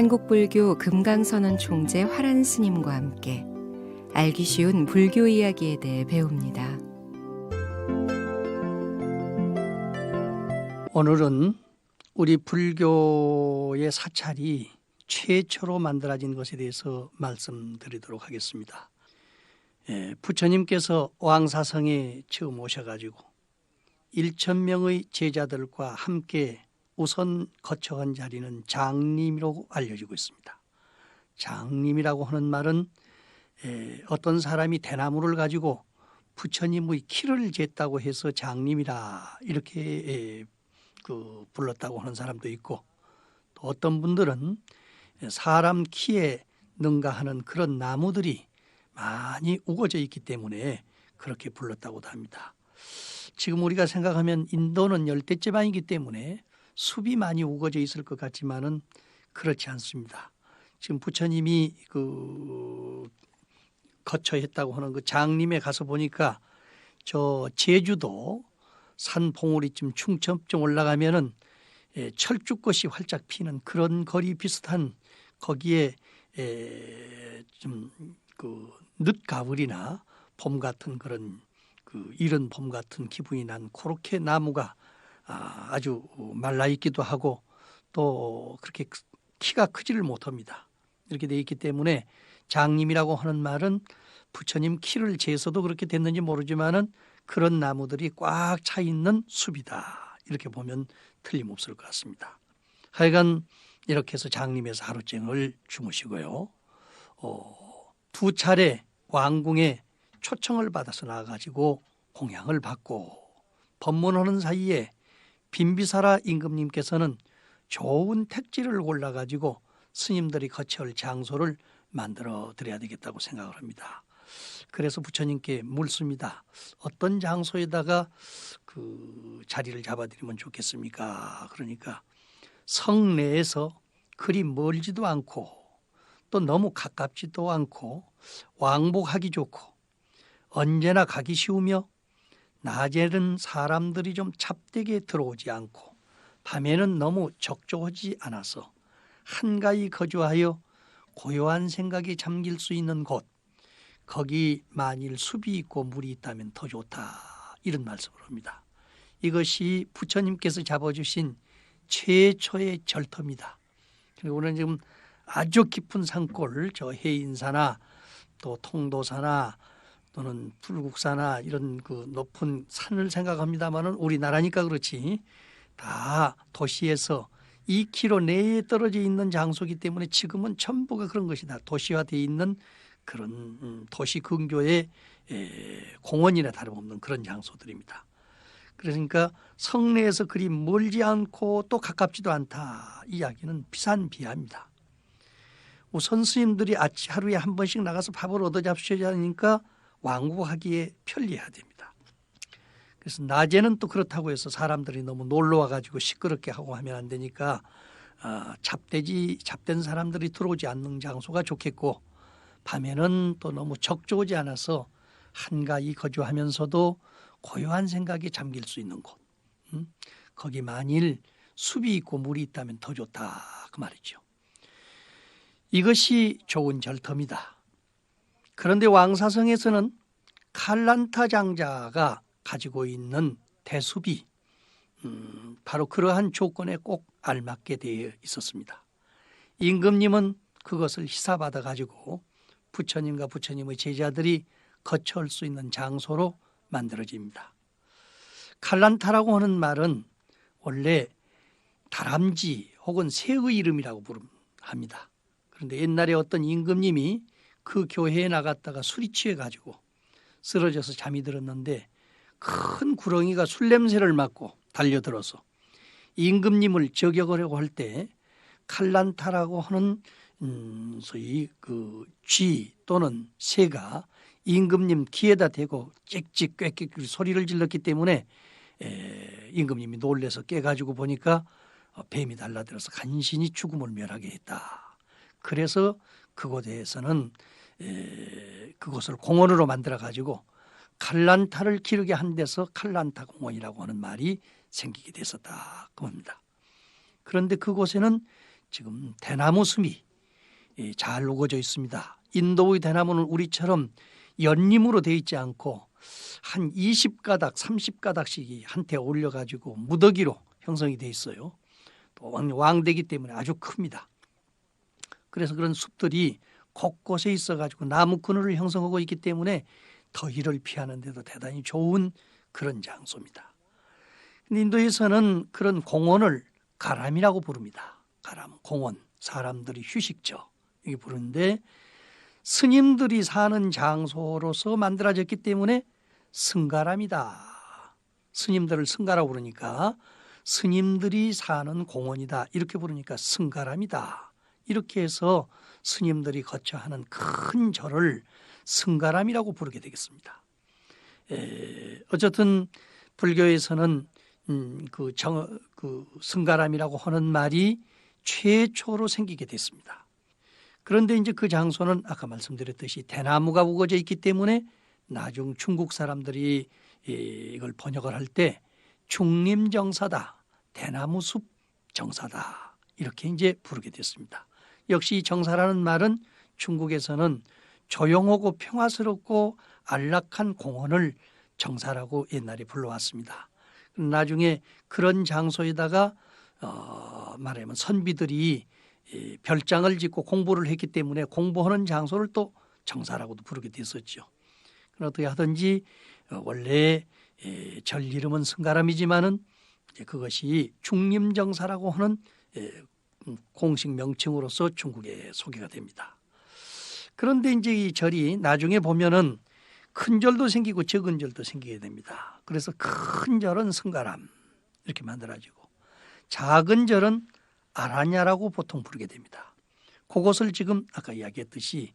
한국불교 금강선언 총재 화란 스님과 함께 알기 쉬운 불교 이야기에 대해 배웁니다. 오늘은 우리 불교의 사찰이 최초로 만들어진 것에 대해서 말씀드리도록 하겠습니다. 부처님께서 왕사성에 처음 오셔가지고 1,000명의 제자들과 함께 우선 거쳐간 자리는 장림이라고 알려지고 있습니다. 장림이라고 하는 말은 어떤 사람이 대나무를 가지고 부처님의 키를 쟀다고 해서 장림이라 이렇게 불렀다고 하는 사람도 있고, 또 어떤 분들은 사람 키에 능가하는 그런 나무들이 많이 우거져 있기 때문에 그렇게 불렀다고도 합니다. 지금 우리가 생각하면 인도는 열대지방이기 때문에 숲이 많이 우거져 있을 것 같지만은 그렇지 않습니다. 지금 부처님이 거처했다고 하는 그 장림에 가서 보니까 저 제주도 산 봉우리쯤 충청쯤 올라가면은 철쭉꽃이 활짝 피는 그런 거리 비슷한 거기에 좀 늦가을이나 봄 같은 그런 이른 봄 같은 기분이 난 그렇게 나무가 아주 말라 있기도 하고 또 그렇게 키가 크지를 못합니다. 이렇게 돼 있기 때문에 장림이라고 하는 말은 부처님 키를 재서도 그렇게 됐는지 모르지만은 그런 나무들이 꽉 차 있는 숲이다. 이렇게 보면 틀림없을 것 같습니다. 하여간 이렇게 해서 장림에서 하루쟁을 주무시고요. 두 차례 왕궁에 초청을 받아서 나가지고 공양을 받고 법문하는 사이에 빈비사라 임금님께서는 좋은 택지를 골라가지고 스님들이 거처할 장소를 만들어 드려야 되겠다고 생각을 합니다. 그래서 부처님께 묻습니다. 어떤 장소에다가 그 자리를 잡아드리면 좋겠습니까? 그러니까 성내에서 그리 멀지도 않고 또 너무 가깝지도 않고 왕복하기 좋고 언제나 가기 쉬우며 낮에는 사람들이 좀 잡되게 들어오지 않고 밤에는 너무 적적하지 않아서 한가히 거주하여 고요한 생각이 잠길 수 있는 곳, 거기 만일 숲이 있고 물이 있다면 더 좋다, 이런 말씀을 합니다. 이것이 부처님께서 잡아주신 최초의 절터입니다. 그리고 오늘 지금 아주 깊은 산골, 저 해인사나 또 통도사나 또는 불국사나 이런 그 높은 산을 생각합니다만은 우리나라니까 그렇지 다 도시에서 2km 내에 떨어져 있는 장소이기 때문에 지금은 전부가 그런 것이다. 도시화되어 있는 그런 도시 근교의 공원이나 다름없는 그런 장소들입니다. 그러니까 성내에서 그리 멀지 않고 또 가깝지도 않다. 이 이야기는 비산비하입니다. 우선 스님들이 하루에 한 번씩 나가서 밥을 얻어 잡수셔야 하니까 왕복하기에 편리해야 됩니다. 그래서 낮에는 또 그렇다고 해서 사람들이 너무 놀러 와가지고 시끄럽게 하고 하면 안 되니까 잡된 사람들이 들어오지 않는 장소가 좋겠고, 밤에는 또 너무 적조하지 않아서 한가히 거주하면서도 고요한 생각에 잠길 수 있는 곳, 거기 만일 숲이 있고 물이 있다면 더 좋다, 그 말이죠. 이것이 좋은 절터입니다. 그런데 왕사성에서는 칼란타 장자가 가지고 있는 대숲이 바로 그러한 조건에 꼭 알맞게 되어 있었습니다. 임금님은 그것을 희사받아 가지고 부처님과 부처님의 제자들이 거처할 수 있는 장소로 만들어집니다. 칼란타라고 하는 말은 원래 다람쥐 혹은 새의 이름이라고 합니다. 그런데 옛날에 어떤 임금님이 그 교회에 나갔다가 술이 취해가지고 쓰러져서 잠이 들었는데 큰 구렁이가 술 냄새를 맡고 달려들어서 임금님을 저격하려고 할 때 칼란타라고 하는 소위 그 쥐 또는 새가 임금님 귀에다 대고 찍찍 꽥꽥 소리를 질렀기 때문에 임금님이 놀래서 깨가지고 보니까 뱀이 달라들어서 간신히 죽음을 멸하게 했다. 그래서 그곳에서는 그곳을 공원으로 만들어 가지고 칼란타를 기르게 한 데서 칼란타 공원이라고 하는 말이 생기게 됐었다 그 겁니다. 그런데 그곳에는 지금 대나무 숨이 잘 우거져 있습니다. 인도의 대나무는 우리처럼 연림으로 되어 있지 않고 한 20가닥, 30가닥씩이 한테 올려가지고 무더기로 형성이 되어 있어요. 또 왕대기 때문에 아주 큽니다. 그래서 그런 숲들이 곳곳에 있어가지고 나무 그늘을 형성하고 있기 때문에 더위를 피하는 데도 대단히 좋은 그런 장소입니다. 근데 인도에서는 그런 공원을 가람이라고 부릅니다. 가람, 공원, 사람들이 휴식처 이렇게 부르는데 스님들이 사는 장소로서 만들어졌기 때문에 승가람이다. 스님들을 승가라고 부르니까 스님들이 사는 공원이다. 이렇게 부르니까 승가람이다. 이렇게 해서 스님들이 거처하는 큰 절을 승가람이라고 부르게 되겠습니다. 어쨌든 불교에서는 그 승가람이라고 하는 말이 최초로 생기게 됐습니다. 그런데 이제 그 장소는 아까 말씀드렸듯이 대나무가 우거져 있기 때문에 나중 중국 사람들이 이걸 번역을 할 때 중림정사다, 대나무숲 정사다 이렇게 이제 부르게 됐습니다. 역시 정사라는 말은 중국에서는 조용하고 평화스럽고 안락한 공원을 정사라고 옛날에 불러왔습니다. 나중에 그런 장소에다가 말하면 선비들이 별장을 짓고 공부를 했기 때문에 공부하는 장소를 또 정사라고도 부르게 됐었죠. 어떻게 하든지 원래 절 이름은 승가람이지만은 그것이 중림정사라고 하는 공식 명칭으로서 중국에 소개가 됩니다. 그런데 이제 이 절이 나중에 보면은 큰 절도 생기고 적은 절도 생기게 됩니다. 그래서 큰 절은 승가람 이렇게 만들어지고 작은 절은 아라냐라고 보통 부르게 됩니다. 그것을 지금 아까 이야기했듯이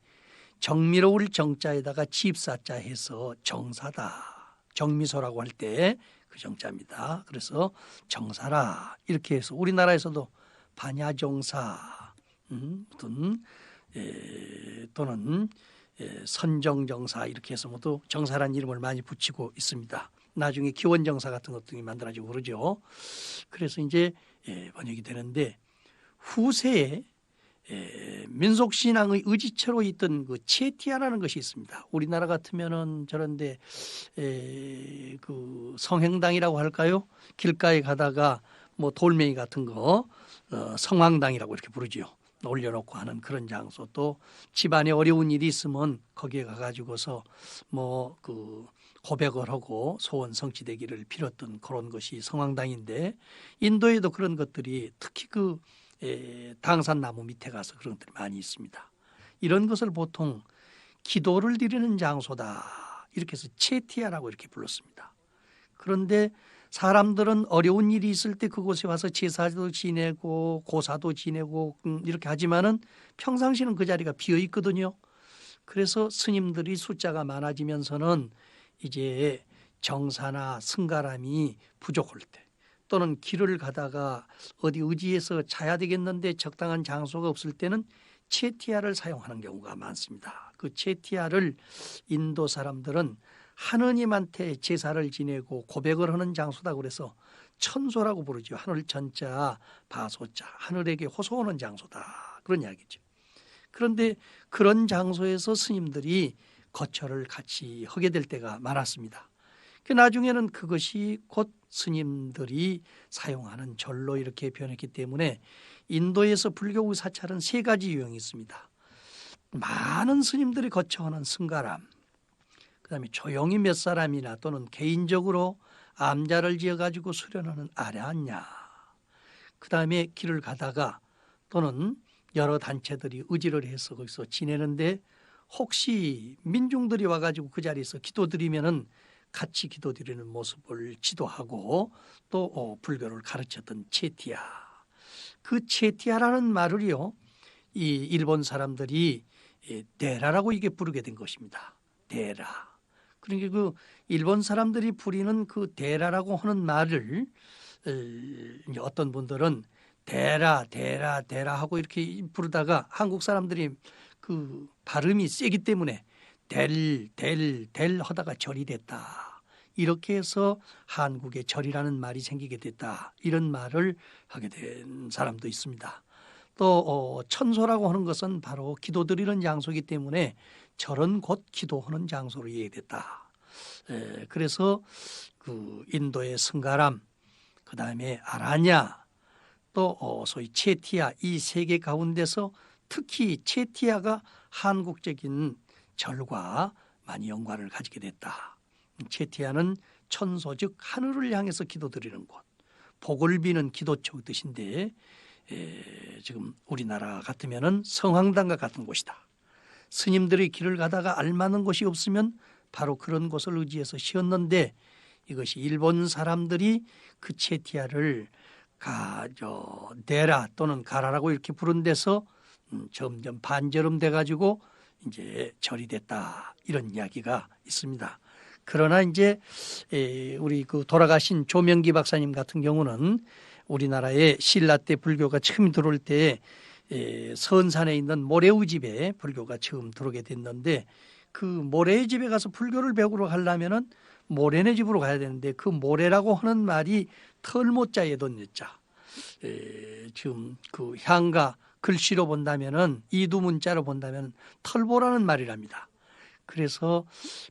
정미로울 정자에다가 집사자 해서 정사다. 정미소라고 할 때 그 정자입니다. 그래서 정사라 이렇게 해서 우리나라에서도 반야정사 또는 선정정사 이렇게 해서 모두 정사라는 이름을 많이 붙이고 있습니다. 나중에 기원정사 같은 것들이 만들어지고 그러죠. 그래서 이제 번역이 되는데 후세에 민속신앙의 의지처로 있던 그 체티아라는 것이 있습니다. 우리나라 같으면은 저런데 그 성행당이라고 할까요? 길가에 가다가 뭐 돌멩이 같은 거 성황당이라고 이렇게 부르지요. 올려놓고 하는 그런 장소 또 집안에 어려운 일이 있으면 거기에 가가지고서 뭐 그 고백을 하고 소원 성취되기를 빌었던 그런 것이 성황당인데 인도에도 그런 것들이 특히 그 당산나무 밑에 가서 그런 것들이 많이 있습니다. 이런 것을 보통 기도를 드리는 장소다 이렇게 해서 체티아라고 이렇게 불렀습니다. 그런데 사람들은 어려운 일이 있을 때 그곳에 와서 제사도 지내고 고사도 지내고 이렇게 하지만은 평상시는 그 자리가 비어 있거든요. 그래서 스님들이 숫자가 많아지면서는 이제 정사나 승가람이 부족할 때 또는 길을 가다가 어디 의지에서 자야 되겠는데 적당한 장소가 없을 때는 체티아를 사용하는 경우가 많습니다. 그 체티아를 인도 사람들은 하느님한테 제사를 지내고 고백을 하는 장소다 그래서 천소라고 부르죠. 하늘 천자 바소자 하늘에게 호소하는 장소다 그런 이야기죠. 그런데 그런 장소에서 스님들이 거처를 같이 하게 될 때가 많았습니다. 나중에는 그것이 곧 스님들이 사용하는 절로 이렇게 변했기 때문에 인도에서 불교 사찰은 3가지 유형이 있습니다. 많은 스님들이 거처하는 승가람, 그다음에 조용히 몇 사람이나 또는 개인적으로 암자를 지어가지고 수련하는 아랴냐, 그다음에 길을 가다가 또는 여러 단체들이 의지를 해서 거기서 지내는데 혹시 민중들이 와가지고 그 자리에서 기도드리면은 같이 기도드리는 모습을 지도하고 또 불교를 가르쳤던 체티아. 그 체티아라는 말을요, 이 일본 사람들이 데라라고 이게 부르게 된 것입니다. 데라. 그러니까 그 일본 사람들이 부리는 그 데라라고 하는 말을 이제 어떤 분들은 데라 데라 데라 하고 이렇게 부르다가 한국 사람들이 그 발음이 세기 때문에 델 하다가 절이 됐다. 이렇게 해서 한국에 절이라는 말이 생기게 됐다. 이런 말을 하게 된 사람도 있습니다. 또 천소라고 하는 것은 바로 기도드리는 장소이기 때문에 절은 곧 기도하는 장소로 이해됐다. 그래서 그 인도의 승가람, 그 다음에 아라냐, 또 소위 체티아, 이 세 개 가운데서 특히 체티아가 한국적인 절과 많이 연관을 가지게 됐다. 체티아는 천소, 즉 하늘을 향해서 기도드리는 곳, 복을 비는 기도처의 뜻인데 지금 우리나라 같으면은 성황당과 같은 곳이다. 스님들이 길을 가다가 알만한 곳이 없으면 바로 그런 곳을 의지해서 쉬었는데, 이것이 일본 사람들이 그 체티아를 데라 또는 가라라고 이렇게 부른 데서 점점 반절음 돼가지고 이제 절이 됐다, 이런 이야기가 있습니다. 그러나 이제 우리 그 돌아가신 조명기 박사님 같은 경우는 우리나라에 신라 때 불교가 처음 들어올 때 선산에 있는 모래의 집에 불교가 처음 들어오게 됐는데, 그 모래의 집에 가서 불교를 배우러 가려면은 모래네 집으로 가야 되는데, 그 모래라고 하는 말이 털모자에 덧자, 지금 그 향가 글씨로 본다면은 이두문자로 본다면 털보라는 말이랍니다. 그래서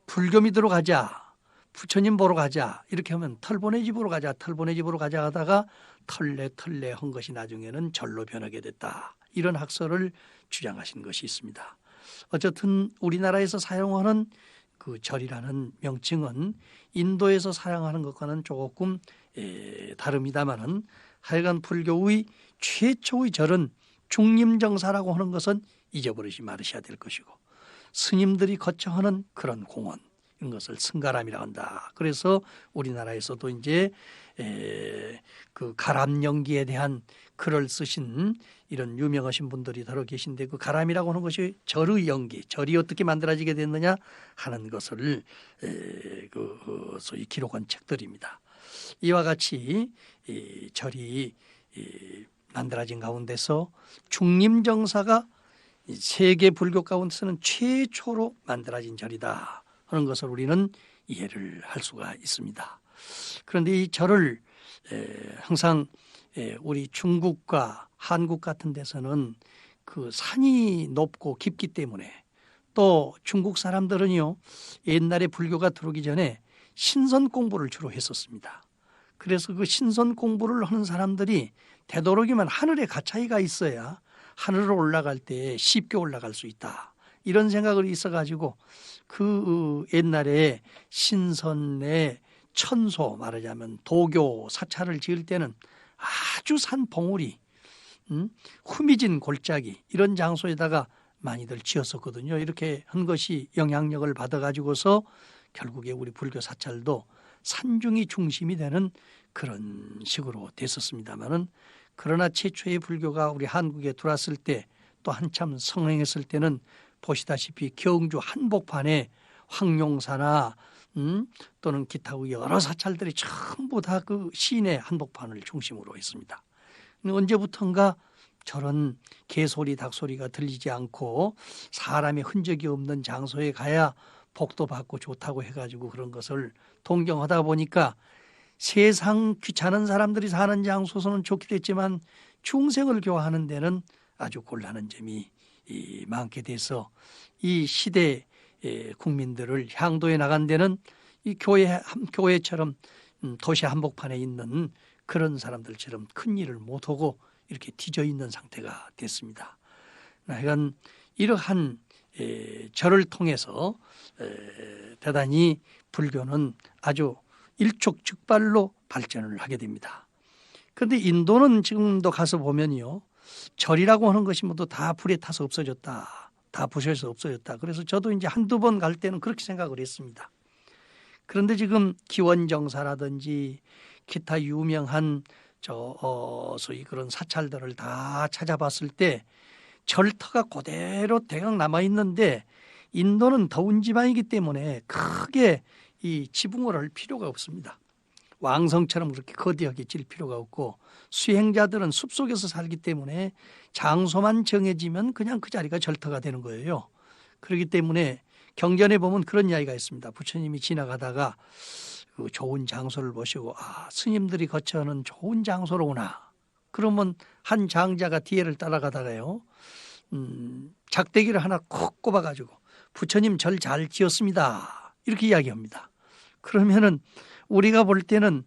불교 믿으러 가자, 부처님 보러 가자 이렇게 하면 털보네 집으로 가자, 털보네 집으로 가자 하다가 털레 한 것이 나중에는 절로 변하게 됐다, 이런 학설을 주장하신 것이 있습니다. 어쨌든 우리나라에서 사용하는 그 절이라는 명칭은 인도에서 사용하는 것과는 조금 다릅니다마는, 하여간 불교의 최초의 절은 중림정사라고 하는 것은 잊어버리지 말으셔야 될 것이고, 스님들이 거쳐하는 그런 공원, 이런 것을 승가람이라고 한다. 그래서 우리나라에서도 이제 그 가람연기에 대한 글을 쓰신 이런 유명하신 분들이 더러 계신데, 그 가람이라고 하는 것이 절의 연기, 절이 어떻게 만들어지게 됐느냐 하는 것을 소위 기록한 책들입니다. 이와 같이 절이 만들어진 가운데서 중림정사가 세계 불교 가운데서는 최초로 만들어진 절이다 하는 것을 우리는 이해를 할 수가 있습니다. 그런데 이 절을 항상 우리 중국과 한국 같은 데서는 그 산이 높고 깊기 때문에, 또 중국 사람들은요 옛날에 불교가 들어오기 전에 신선 공부를 주로 했었습니다. 그래서 그 신선 공부를 하는 사람들이 되도록이면 하늘에 가차이가 있어야 하늘로 올라갈 때 쉽게 올라갈 수 있다, 이런 생각을 있어가지고 그 옛날에 신선의 천소, 말하자면 도교 사찰을 지을 때는 아주 산 봉우리, 후미진 골짜기 이런 장소에다가 많이들 지었었거든요. 이렇게 한 것이 영향력을 받아가지고서 결국에 우리 불교 사찰도 산중이 중심이 되는 그런 식으로 됐었습니다마는, 그러나 최초의 불교가 우리 한국에 들어왔을 때, 또 한참 성행했을 때는 보시다시피 경주 한복판에 황룡사나 또는 기타 여러 사찰들이 전부 다 그 시내 한복판을 중심으로 했습니다. 언제부턴가 저런 개소리 닭소리가 들리지 않고 사람의 흔적이 없는 장소에 가야 복도 받고 좋다고 해가지고 그런 것을 동경하다 보니까, 세상 귀찮은 사람들이 사는 장소는 좋게 됐지만 중생을 교화하는 데는 아주 곤란한 점이 많게 돼서, 이 시대 국민들을 향도에 나간 데는 이 교회처럼 도시 한복판에 있는 그런 사람들처럼 큰 일을 못하고 이렇게 뒤져 있는 상태가 됐습니다. 하여간 이러한 절을 통해서 대단히 불교는 아주 일촉즉발로 발전을 하게 됩니다. 그런데 인도는 지금도 가서 보면요, 절이라고 하는 것이 모두 다 불에 타서 없어졌다, 다 부셔서 없어졌다. 그래서 저도 이제 한두 번 갈 때는 그렇게 생각을 했습니다. 그런데 지금 기원정사라든지 기타 유명한 소위 그런 사찰들을 다 찾아봤을 때 절터가 그대로 대강 남아 있는데, 인도는 더운 지방이기 때문에 크게 이 지붕을 할 필요가 없습니다. 왕성처럼 그렇게 거대하게 질 필요가 없고, 수행자들은 숲속에서 살기 때문에 장소만 정해지면 그냥 그 자리가 절터가 되는 거예요. 그렇기 때문에 경전에 보면 그런 이야기가 있습니다. 부처님이 지나가다가 그 좋은 장소를 보시고, 아, 스님들이 거처하는 좋은 장소로구나, 그러면 한 장자가 뒤에를 따라가다가요, 작대기를 하나 콕 꼽아가지고 부처님 절 잘 지었습니다, 이렇게 이야기합니다. 그러면은 우리가 볼 때는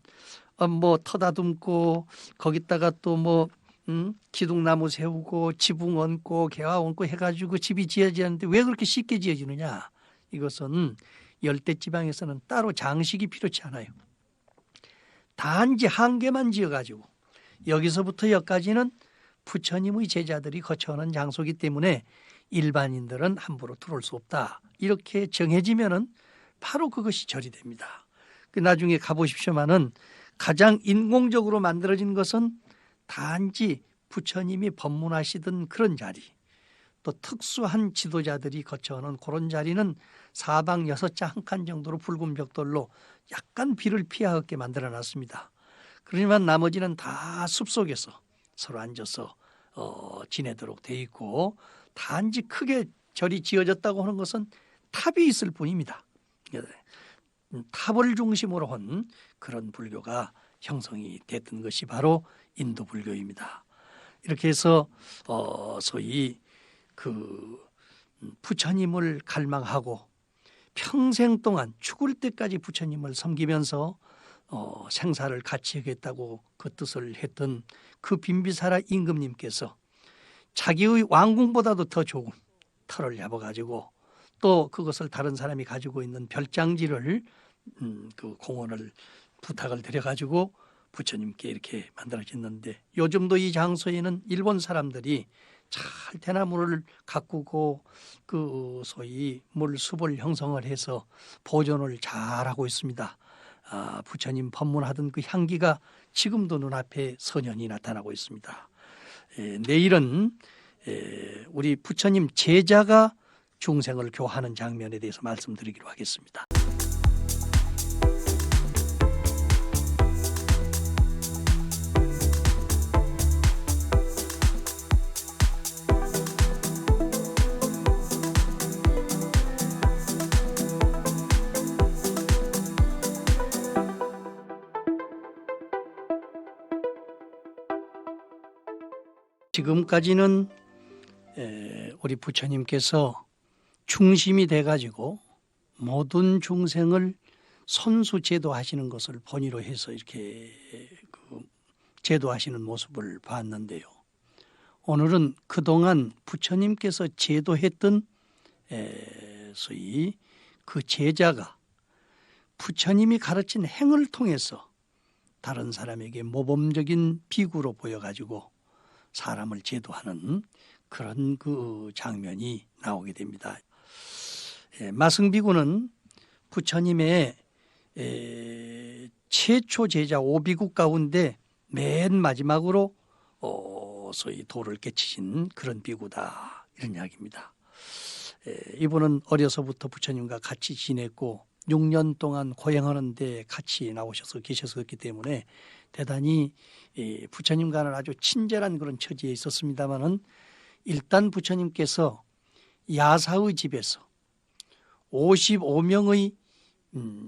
뭐 터다듬고 거기다가 또 뭐 기둥나무 세우고 지붕 얹고 개화 얹고 해가지고 집이 지어지는데 왜 그렇게 쉽게 지어지느냐? 이것은 열대지방에서는 따로 장식이 필요치 않아요. 단지 한 개만 지어가지고 여기서부터 여기까지는 부처님의 제자들이 거쳐오는 장소이기 때문에 일반인들은 함부로 들어올 수 없다, 이렇게 정해지면은 바로 그것이 절이 됩니다. 나중에 가보십시오만은 가장 인공적으로 만들어진 것은 단지 부처님이 법문하시던 그런 자리, 또 특수한 지도자들이 거쳐오는 그런 자리는 사방 6자 한 칸 정도로 붉은 벽돌로 약간 비를 피하게 만들어놨습니다. 그러지만 나머지는 다 숲속에서 서로 앉아서 지내도록 돼 있고, 단지 크게 절이 지어졌다고 하는 것은 탑이 있을 뿐입니다. 탑을 중심으로 한 그런 불교가 형성이 됐던 것이 바로 인도 불교입니다. 이렇게 해서 소위 그 부처님을 갈망하고 평생 동안 죽을 때까지 부처님을 섬기면서 생사를 같이 하겠다고 그 뜻을 했던 그 빈비사라 임금님께서 자기의 왕궁보다도 더 좋은 터를 잡아가지고 또 그것을 다른 사람이 가지고 있는 별장지를 그 공원을 부탁을 드려가지고 부처님께 이렇게 만들어졌는데, 요즘도 이 장소에는 일본 사람들이 잘 대나무를 가꾸고 그 소위 물숲을 형성을 해서 보존을 잘하고 있습니다. 부처님 법문하던 그 향기가 지금도 눈앞에 선연히 나타나고 있습니다. 내일은 우리 부처님 제자가 중생을 교화하는 장면에 대해서 말씀드리기로 하겠습니다. 지금까지는 우리 부처님께서 중심이 돼가지고 모든 중생을 선수 제도하시는 것을 본의로 해서 이렇게 제도하시는 모습을 봤는데요. 오늘은 그동안 부처님께서 제도했던 소위 그 제자가 부처님이 가르친 행을 통해서 다른 사람에게 모범적인 비구로 보여가지고 사람을 제도하는 그런 그 장면이 나오게 됩니다. 마승비구는 부처님의 최초 제자 5비구 가운데 맨 마지막으로 소위 도를 깨치신 그런 비구다, 이런 이야기입니다. 이분은 어려서부터 부처님과 같이 지냈고 6년 동안 고행하는데 같이 나오셔서 계셨었기 때문에 대단히 부처님과는 아주 친절한 그런 처지에 있었습니다마는, 일단 부처님께서 야사의 집에서 55명의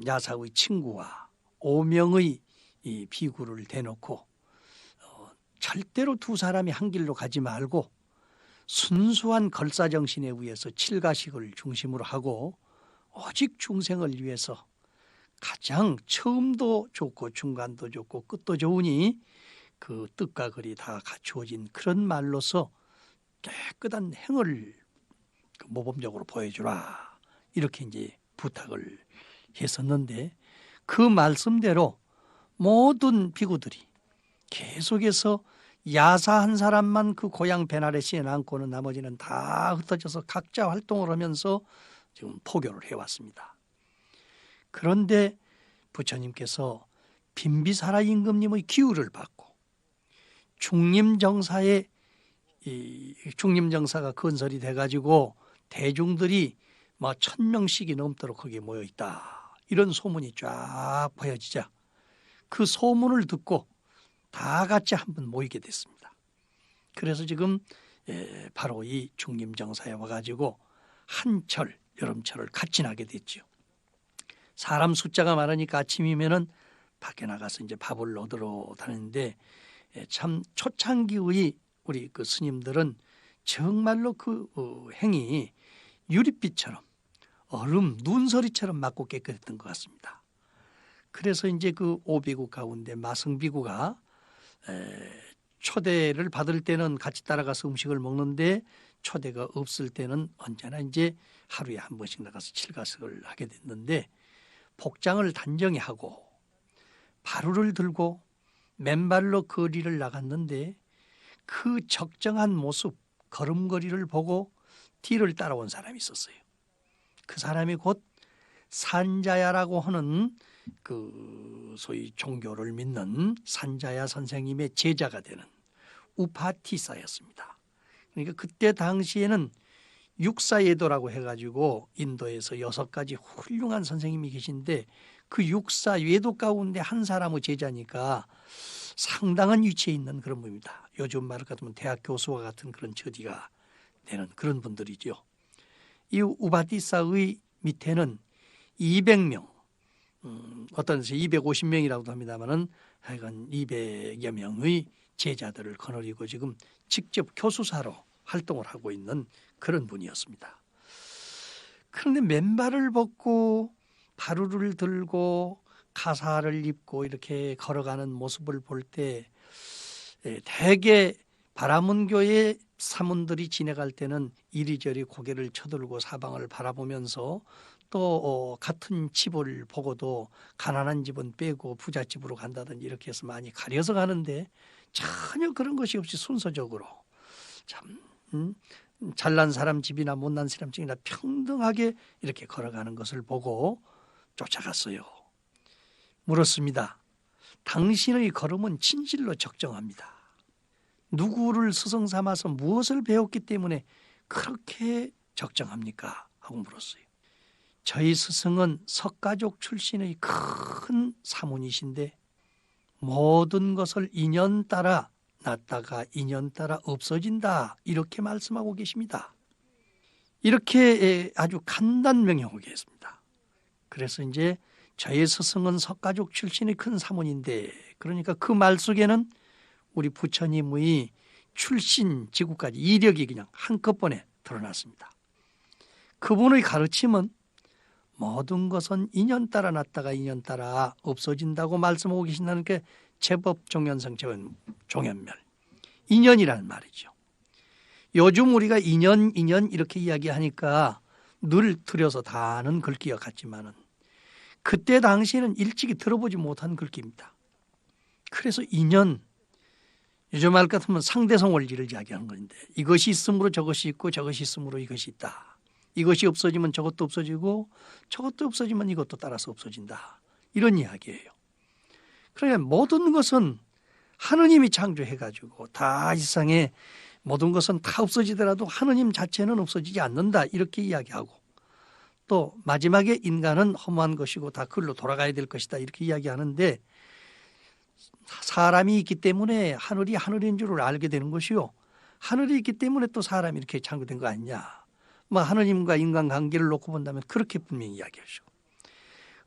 야사의 친구와 5명의 이 비구를 대놓고 절대로 두 사람이 한 길로 가지 말고 순수한 걸사정신에 의해서 칠가식을 중심으로 하고 오직 중생을 위해서 가장 처음도 좋고 중간도 좋고 끝도 좋으니 그 뜻과 글이 다 갖추어진 그런 말로서 깨끗한 행을 모범적으로 보여주라, 이렇게 이제 부탁을 했었는데, 그 말씀대로 모든 비구들이 계속해서 야사 한 사람만 그 고향 베나레시에 남고는 나머지는 다 흩어져서 각자 활동을 하면서 지금 포교를 해왔습니다. 그런데 부처님께서 빈비사라 임금님의 기우를 받고 중림정사에 중림정사가 건설이 돼가지고 대중들이 뭐 1000명씩이 넘도록 거기에 모여 있다, 이런 소문이 쫙 보여지자 그 소문을 듣고 다 같이 한번 모이게 됐습니다. 그래서 지금 바로 이 중림정사에 와가지고 한철 여름철을 같이 나게 됐죠. 사람 숫자가 많으니까 아침이면은 밖에 나가서 이제 밥을 얻으러 다니는데 참 초창기의 우리 그 스님들은 정말로 그 행이 유릿빛처럼 얼음, 눈서리처럼 맑고 깨끗했던 것 같습니다. 그래서 이제 그 오비구 가운데 마승비구가 초대를 받을 때는 같이 따라가서 음식을 먹는데 초대가 없을 때는 언제나 이제 하루에 한 번씩 나가서 칠가석을 하게 됐는데 복장을 단정히 하고 바루를 들고 맨발로 거리를 나갔는데 그 적정한 모습, 걸음걸이를 보고 뒤를 따라온 사람이 있었어요. 그 사람이 곧 산자야라고 하는 그 소위 종교를 믿는 산자야 선생님의 제자가 되는 우파티사였습니다. 그러니까 그때 당시에는 육사예도라고 해가지고 인도에서 6가지 훌륭한 선생님이 계신데 그 육사예도 가운데 한 사람의 제자니까 상당한 위치에 있는 그런 분입니다. 요즘 말을 같으면 대학 교수와 같은 그런 처지가 되는 그런 분들이죠. 이 우바티사의 밑에는 200명, 어떤 데서 250명이라고도 합니다만은 하여간 200여 명의 제자들을 거느리고 지금 직접 교수사로 활동을 하고 있는 그런 분이었습니다. 그런데 맨발을 벗고 바루를 들고 가사를 입고 이렇게 걸어가는 모습을 볼 때 대개 바라문교의 사문들이 지나갈 때는 이리저리 고개를 쳐들고 사방을 바라보면서 또 같은 집을 보고도 가난한 집은 빼고 부잣집으로 간다든지 이렇게 해서 많이 가려서 가는데 전혀 그런 것이 없이 순서적으로 참 잘난 사람 집이나 못난 사람 집이나 평등하게 이렇게 걸어가는 것을 보고 쫓아갔어요. 물었습니다. 당신의 걸음은 진실로 적정합니다. 누구를 스승 삼아서 무엇을 배웠기 때문에 그렇게 적정합니까? 하고 물었어요. 저희 스승은 석가족 출신의 큰 사문이신데 모든 것을 인연 따라 났다가 인연 따라 없어진다 이렇게 말씀하고 계십니다. 이렇게 아주 간단명료하게 계십니다. 그래서 이제 저의 스승은 석가족 출신의 큰 사문인데 그러니까 그 말 속에는 우리 부처님의 출신 지구까지 이력이 그냥 한꺼번에 드러났습니다. 그분의 가르침은 모든 것은 인연 따라 났다가 인연 따라 없어진다고 말씀하고 계신다는 게 제법 종연성 종연멸 인연이라는 말이죠. 요즘 우리가 인연 이렇게 이야기하니까 늘 들여서 다 아는 글귀와 같지만은 그때 당시에는 일찍이 들어보지 못한 글귀입니다. 그래서 인연 요즘 말 같으면 상대성 원리를 이야기하는 건데 이것이 있으므로 저것이 있고 저것이 있으므로 이것이 있다. 이것이 없어지면 저것도 없어지고 저것도 없어지면 이것도 따라서 없어진다. 이런 이야기예요. 그러니까 모든 것은 하느님이 창조해가지고 다 이 세상에 모든 것은 다 없어지더라도 하느님 자체는 없어지지 않는다. 이렇게 이야기하고 또 마지막에 인간은 허무한 것이고 다 그걸로 돌아가야 될 것이다. 이렇게 이야기하는데 사람이 있기 때문에 하늘이 하늘인 줄을 알게 되는 것이요. 하늘이 있기 때문에 또 사람이 이렇게 창조된 거 아니냐. 뭐 하느님과 인간 관계를 놓고 본다면 그렇게 분명히 이야기하죠.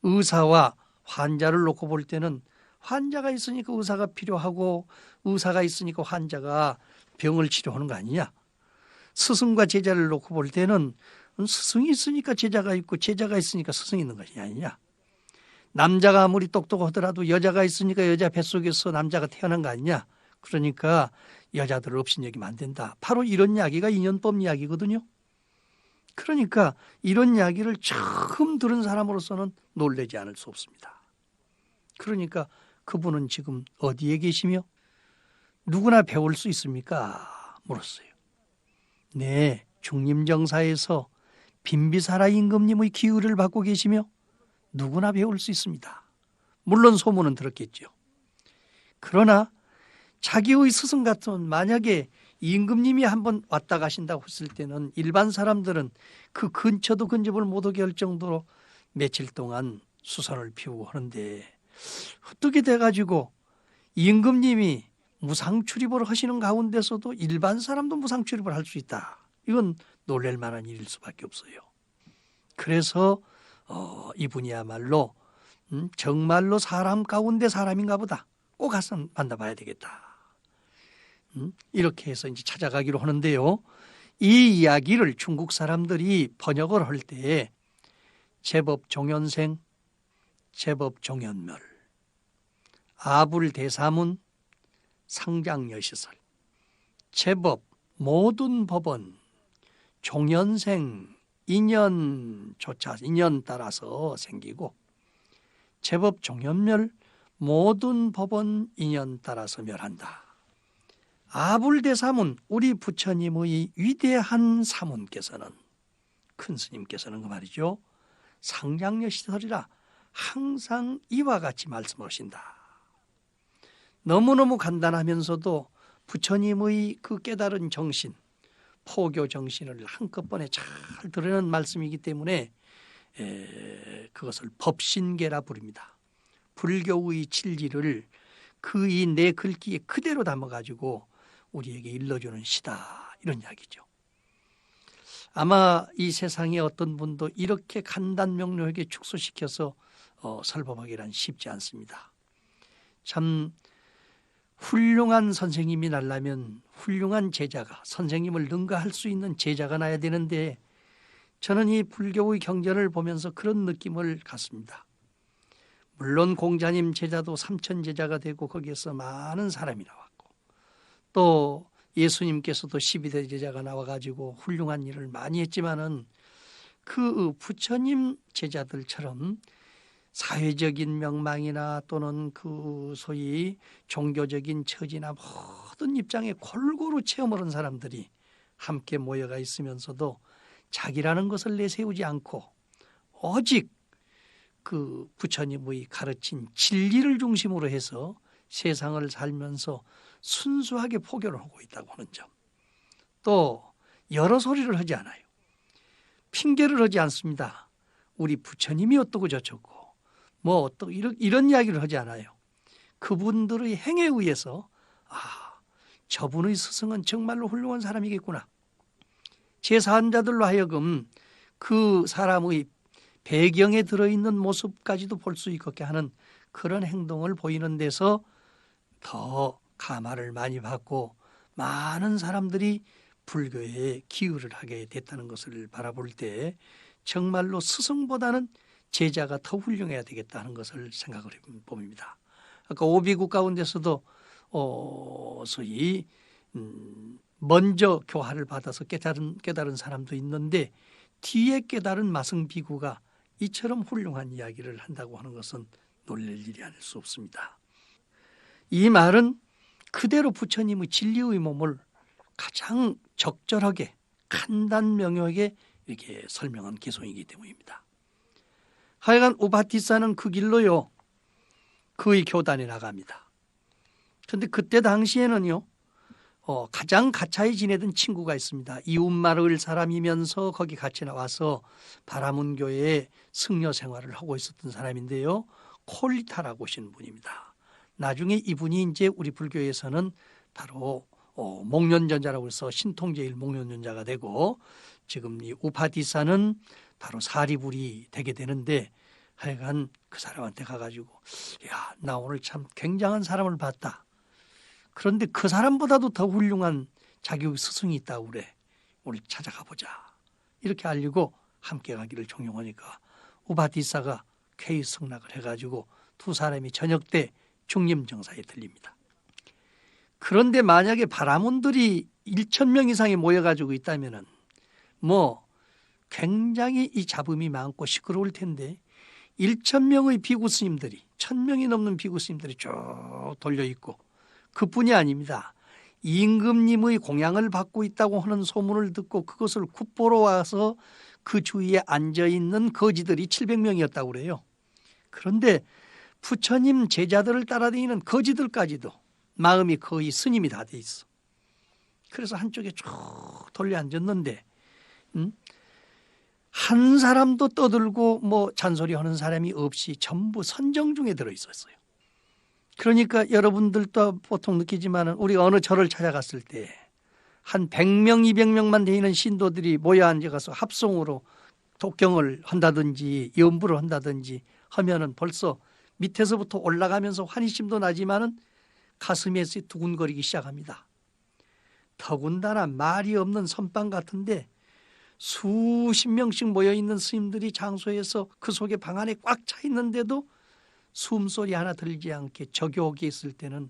의사와 환자를 놓고 볼 때는 환자가 있으니까 의사가 필요하고 의사가 있으니까 환자가 병을 치료하는 거 아니냐. 스승과 제자를 놓고 볼 때는 스승이 있으니까 제자가 있고 제자가 있으니까 스승이 있는 것이 아니냐. 남자가 아무리 똑똑하더라도 여자가 있으니까 여자 뱃속에서 남자가 태어난 거 아니냐. 그러니까 여자들을 업신여기면 안 된다. 바로 이런 이야기가 인연법 이야기거든요. 그러니까 이런 이야기를 처음 들은 사람으로서는 놀라지 않을 수 없습니다. 그러니까 그분은 지금 어디에 계시며 누구나 배울 수 있습니까? 물었어요. 네, 중림정사에서 빈비사라 임금님의 기율을 받고 계시며 누구나 배울 수 있습니다. 물론 소문은 들었겠죠. 그러나 자기의 스승 같은 만약에 임금님이 한번 왔다 가신다고 했을 때는 일반 사람들은 그 근처도 근접을 못하게 할 정도로 며칠 동안 수선을 피우고 하는데 어떻게 돼가지고 임금님이 무상출입을 하시는 가운데서도 일반 사람도 무상출입을 할 수 있다. 이건 놀랄 만한 일일 수밖에 없어요. 그래서 이분이야말로 정말로 사람 가운데 사람인가 보다. 꼭 가서 만나봐야 되겠다. 이렇게 해서 이제 찾아가기로 하는데요. 이 이야기를 중국 사람들이 번역을 할 때에 제법 종연생, 제법 종연멸, 아불대사문, 상장여시설, 제법 모든 법은 종연생, 인연 따라서 생기고, 제법 종연멸, 모든 법은 인연 따라서 멸한다. 아불대사문, 우리 부처님의 위대한 사문께서는, 큰 스님께서는 그 말이죠, 상장여시설이라 항상 이와 같이 말씀하신다. 너무너무 간단하면서도 부처님의 그 깨달은 정신, 포교 정신을 한꺼번에 잘 드러내는 말씀이기 때문에 그것을 법신계라 부릅니다. 불교의 진리를 그 이 내 글귀에 그대로 담아가지고 우리에게 일러주는 시다, 이런 이야기죠. 아마 이 세상에 어떤 분도 이렇게 간단명료하게 축소시켜서 설법하기란 쉽지 않습니다. 참 훌륭한 선생님이 나려면 훌륭한 제자가, 선생님을 능가할 수 있는 제자가 나야 되는데, 저는 이 불교의 경전을 보면서 그런 느낌을 갖습니다. 물론 공자님 제자도 삼천 제자가 되고 거기에서 많은 사람이 나왔고, 또 예수님께서도 12대 제자가 나와가지고 훌륭한 일을 많이 했지만은 그 부처님 제자들처럼 사회적인 명망이나 또는 그 소위 종교적인 처지나 모든 입장에 골고루 체험을 한 사람들이 함께 모여가 있으면서도 자기라는 것을 내세우지 않고 오직 그 부처님의 가르친 진리를 중심으로 해서 세상을 살면서 순수하게 포교를 하고 있다고 하는 점, 또 여러 소리를 하지 않아요. 핑계를 하지 않습니다. 우리 부처님이 어떠고 저쩌고 뭐 어떠고 이런 이야기를 하지 않아요. 그분들의 행에 의해서 저분의 스승은 정말로 훌륭한 사람이겠구나, 제사한자들로 하여금 그 사람의 배경에 들어있는 모습까지도 볼 수 있게 하는 그런 행동을 보이는 데서 더 감화를 많이 받고 많은 사람들이 불교에 기울을 하게 됐다는 것을 바라볼 때 정말로 스승보다는 제자가 더 훌륭해야 되겠다는 것을 생각을 해봅니다. 아까 오비국 가운데서도 소위 먼저 교화를 받아서 깨달은 사람도 있는데 뒤에 깨달은 마승비구가 이처럼 훌륭한 이야기를 한다고 하는 것은 놀랄 일이 아닐 수 없습니다. 이 말은 그대로 부처님의 진리의 몸을 가장 적절하게 간단명료하게 이렇게 설명한 개송이기 때문입니다. 하여간 우바티사는 그 길로요, 그의 교단에 나갑니다. 그런데 그때 당시에는요, 가장 가까이 지내던 친구가 있습니다. 이웃마을 사람이면서 거기 같이 나와서 바라문교의 승려 생활을 하고 있었던 사람인데요, 콜리타라고 하시는 분입니다. 나중에 이분이 이제 우리 불교에서는 바로 목련전자라고 해서 신통제일 목련전자가 되고, 지금 이 우파디사는 바로 사리불이 되게 되는데, 하여간 그 사람한테 가가지고 야, 나 오늘 참 굉장한 사람을 봤다. 그런데 그 사람보다도 더 훌륭한 자기 스승이 있다고 그래. 우리 찾아가 보자. 이렇게 알리고 함께 가기를 종용하니까 우바디사가 쾌히 승낙을 해가지고 두 사람이 저녁 때 중림정사에 들립니다. 그런데 만약에 바라문들이 1,000명 이상이 모여가지고 있다면은 뭐 굉장히 이 잡음이 많고 시끄러울 텐데 1,000명의 비구 스님들이 1,000명이 넘는 비구 스님들이 쭉 돌려 있고, 그뿐이 아닙니다. 임금님의 공양을 받고 있다고 하는 소문을 듣고 그것을 굿보러 와서 그 주위에 앉아있는 거지들이 700명이었다고 그래요. 그런데 부처님 제자들을 따라다니는 거지들까지도 마음이 거의 스님이 다 돼 있어. 그래서 한쪽에 쭉 돌려 앉았는데 한 사람도 떠들고 뭐 잔소리하는 사람이 없이 전부 선정 중에 들어있었어요. 그러니까 여러분들도 보통 느끼지만 우리 어느 절을 찾아갔을 때 한 100명, 200명만 되는 신도들이 모여 앉아가서 합송으로 독경을 한다든지 연부를 한다든지 하면은 벌써 밑에서부터 올라가면서 환희심도 나지만은 가슴에서 두근거리기 시작합니다. 더군다나 말이 없는 선방 같은데 수십 명씩 모여있는 스님들이 장소에서 그 속에 방 안에 꽉 차 있는데도 숨소리 하나 들리지 않게 저교옥에 있을 때는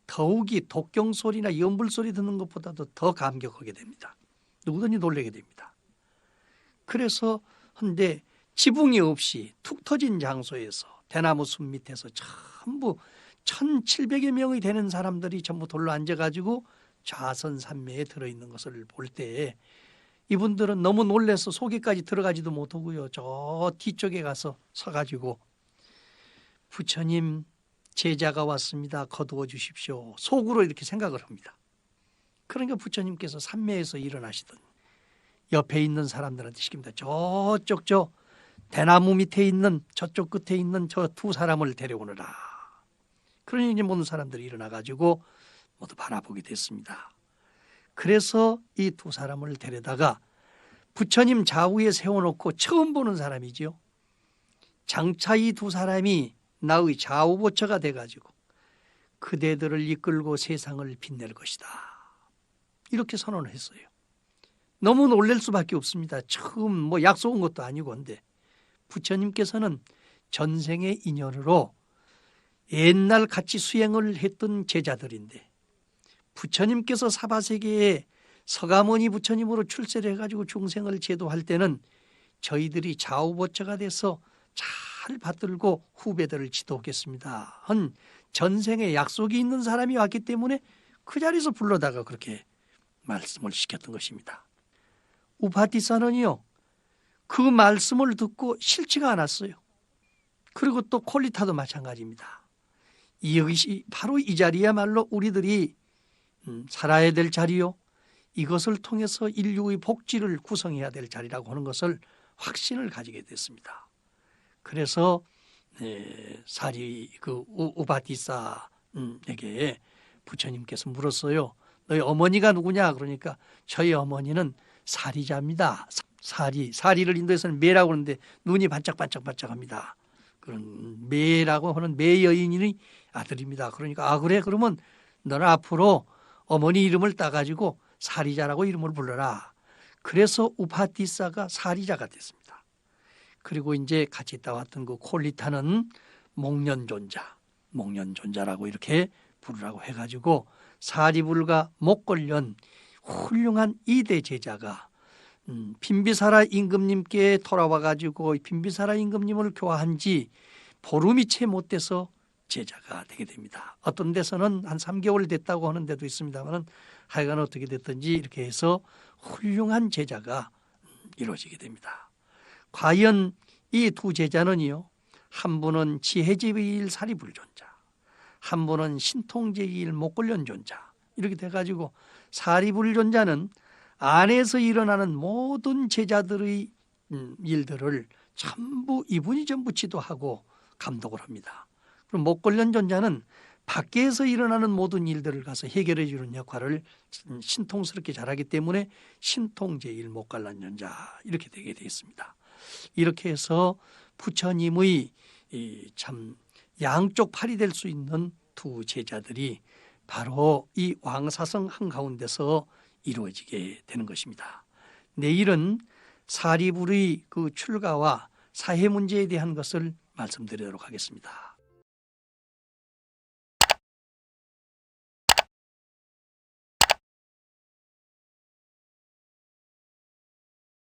더욱이 독경 소리나 연불 소리 듣는 것보다도 더 감격하게 됩니다. 누구든지 놀라게 됩니다. 그래서 한데 지붕이 없이 툭 터진 장소에서 대나무 숲 밑에서 전부 1,700여 명이 되는 사람들이 전부 돌로 앉아가지고 좌선삼매에 들어있는 것을 볼 때 이분들은 너무 놀라서 속에까지 들어가지도 못하고요. 저 뒤쪽에 가서 서가지고 부처님 제자가 왔습니다. 거두어 주십시오. 속으로 이렇게 생각을 합니다. 그러니까 부처님께서 삼매에서 일어나시던 옆에 있는 사람들한테 시킵니다. 저쪽 저 대나무 밑에 있는 저쪽 끝에 있는 저 두 사람을 데려오너라. 그러니 이제 모든 사람들이 일어나가지고 모두 바라보게 됐습니다. 그래서 이 두 사람을 데려다가 부처님 좌우에 세워놓고 처음 보는 사람이죠. 장차 이 두 사람이 나의 좌우보처가 돼가지고 그대들을 이끌고 세상을 빛낼 것이다. 이렇게 선언을 했어요. 너무 놀랄 수밖에 없습니다. 처음 뭐 약속 온 것도 아니고 한데 부처님께서는 전생의 인연으로 옛날 같이 수행을 했던 제자들인데 부처님께서 사바세계에 서가모니 부처님으로 출세를 해가지고 중생을 제도할 때는 저희들이 좌우보처가 돼서 잘 받들고 후배들을 지도하겠습니다 한 전생에 약속이 있는 사람이 왔기 때문에 그 자리에서 불러다가 그렇게 말씀을 시켰던 것입니다. 우파티사는요 그 말씀을 듣고 싫지가 않았어요. 그리고 또 콜리타도 마찬가지입니다. 이것이 바로 이 자리야말로 우리들이 살아야 될 자리요, 이것을 통해서 인류의 복지를 구성해야 될 자리라고 하는 것을 확신을 가지게 됐습니다. 그래서 사리 그 우바티사에게 부처님께서 물었어요. 너희 어머니가 누구냐? 그러니까 저희 어머니는 사리자입니다. 사리를 인도에서는 매라고 하는데 눈이 반짝반짝반짝합니다. 그런 매라고 하는 매 여인이 아들입니다. 그러니까 아 그래? 그러면 너는 앞으로 어머니 이름을 따가지고 사리자라고 이름을 불러라. 그래서 우파티사가 사리자가 됐습니다. 그리고 이제 같이 따왔던 그 콜리타는 목련존자라고 이렇게 부르라고 해가지고 사리불가 목걸련 훌륭한 2대 제자가 빈비사라 임금님께 돌아와가지고 빈비사라 임금님을 교화한 지 보름이 채 못 돼서 제자가 되게 됩니다. 어떤 데서는 한 3개월 됐다고 하는 데도 있습니다만 하여간 어떻게 됐든지 이렇게 해서 훌륭한 제자가 이루어지게 됩니다. 과연 이 두 제자는요, 한 분은 지혜제일 사리불존자, 한 분은 신통제일 목걸련존자 이렇게 돼가지고 사리불존자는 안에서 일어나는 모든 제자들의 일들을 전부 이분이 전부 지도하고 감독을 합니다. 그럼 목걸련존자는 밖에서 일어나는 모든 일들을 가서 해결해 주는 역할을 신통스럽게 잘하기 때문에 신통제일 목걸련존자 이렇게 되게 되어 있습니다. 이렇게 해서 부처님의 참 양쪽 팔이 될 수 있는 두 제자들이 바로 이 왕사성 한가운데서 이루어지게 되는 것입니다. 내일은 사리불의 그 출가와 사회 문제에 대한 것을 말씀드리도록 하겠습니다.